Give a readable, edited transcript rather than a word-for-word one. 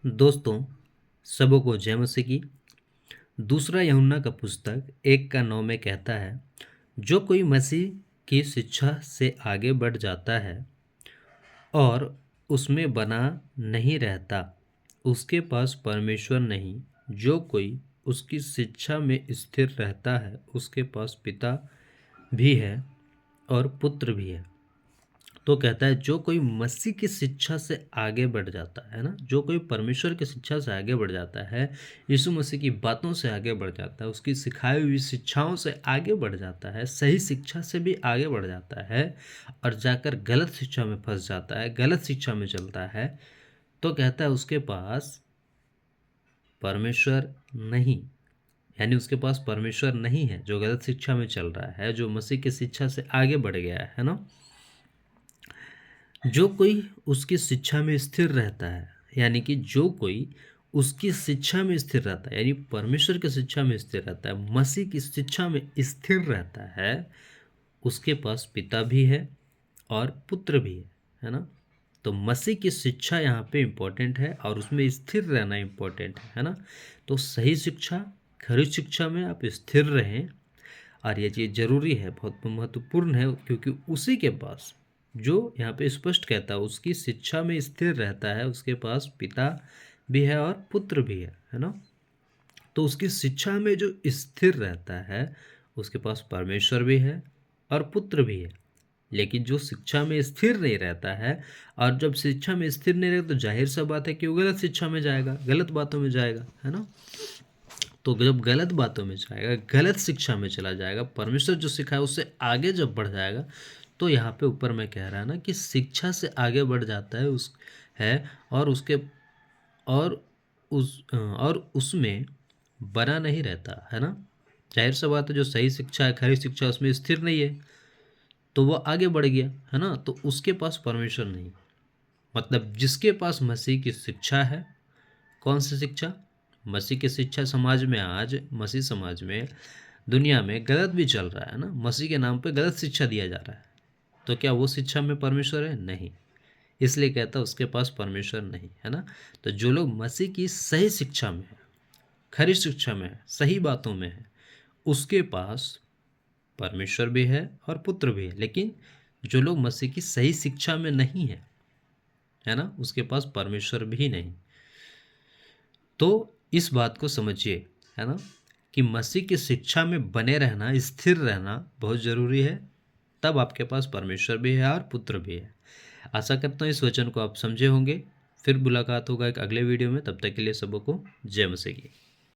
दोस्तों, सबों को जय मसीह की। दूसरा यूहन्ना का पुस्तक 1:9 में कहता है, जो कोई मसीह की शिक्षा से आगे बढ़ जाता है और उसमें बना नहीं रहता, उसके पास परमेश्वर नहीं। जो कोई उसकी शिक्षा में स्थिर रहता है, उसके पास पिता भी है और पुत्र भी है। तो कहता है जो कोई मसीह की शिक्षा से आगे बढ़ जाता है ना, जो कोई परमेश्वर की शिक्षा से आगे बढ़ जाता है, यीशु मसीह की बातों से आगे बढ़ जाता है, उसकी सिखाई हुई शिक्षाओं से आगे बढ़ जाता है, सही शिक्षा से भी आगे बढ़ जाता है और जाकर गलत शिक्षा में फंस जाता है, गलत शिक्षा में चलता है, तो कहता है उसके पास परमेश्वर नहीं। यानी उसके पास परमेश्वर नहीं है जो गलत शिक्षा में चल रहा है, जो मसीह की शिक्षा से आगे बढ़ गया है ना। जो कोई उसकी शिक्षा में स्थिर रहता है, यानी कि जो कोई उसकी शिक्षा में स्थिर रहता है, यानी परमेश्वर की शिक्षा में स्थिर रहता है, मसीह की शिक्षा में स्थिर रहता है, उसके पास पिता भी है और पुत्र भी है ना। तो मसीह की शिक्षा यहाँ पे इम्पोर्टेंट है और उसमें स्थिर रहना इम्पोर्टेंट है ना। तो सही शिक्षा, खरी शिक्षा में आप स्थिर रहें और ये चीज़ ज़रूरी है, बहुत महत्वपूर्ण है, क्योंकि उसी के पास, जो यहाँ पे स्पष्ट कहता है, उसकी शिक्षा में स्थिर रहता है, उसके पास पिता भी है और पुत्र भी है ना। तो उसकी शिक्षा में जो स्थिर रहता है, उसके पास परमेश्वर भी है और पुत्र भी है। लेकिन जो शिक्षा में स्थिर नहीं रहता है, और जब शिक्षा में स्थिर नहीं रहता तो जाहिर सा बात है कि वो गलत शिक्षा में जाएगा, गलत बातों में जाएगा, है ना। तो जब गलत बातों में जाएगा, गलत शिक्षा में चला जाएगा, परमेश्वर जो सिखाया उससे आगे जब बढ़ जाएगा, तो यहाँ पे ऊपर मैं कह रहा है ना कि शिक्षा से आगे बढ़ जाता है उस है और उसके और उसमें बना नहीं रहता, है ना। जाहिर सा बात है, जो सही शिक्षा है, खरी शिक्षा है, उसमें स्थिर नहीं है, तो वो आगे बढ़ गया, है ना। तो उसके पास परमेश्वर नहीं। मतलब जिसके पास मसीह की शिक्षा है, कौन सी शिक्षा? मसीह की शिक्षा। समाज में आज, मसीह समाज में, दुनिया में गलत भी चल रहा है ना, मसीह के नाम पे गलत शिक्षा दिया जा रहा है, तो क्या वो शिक्षा में परमेश्वर है? नहीं। इसलिए कहता उसके पास परमेश्वर नहीं, है ना। तो जो लोग मसीह की सही शिक्षा में है, खरी शिक्षा में है, सही बातों में है, उसके पास परमेश्वर भी है और पुत्र भी है। लेकिन जो लोग मसीह की सही शिक्षा में नहीं है ना, उसके पास परमेश्वर भी नहीं। तो इस बात को समझिए, है ना, कि मसीह की शिक्षा में बने रहना, स्थिर रहना बहुत ज़रूरी है। तब आपके पास परमेश्वर भी है और पुत्र भी है। आशा करता हूँ इस वचन को आप समझे होंगे। फिर मुलाकात होगा एक अगले वीडियो में। तब तक के लिए सबों को जय मसीह की।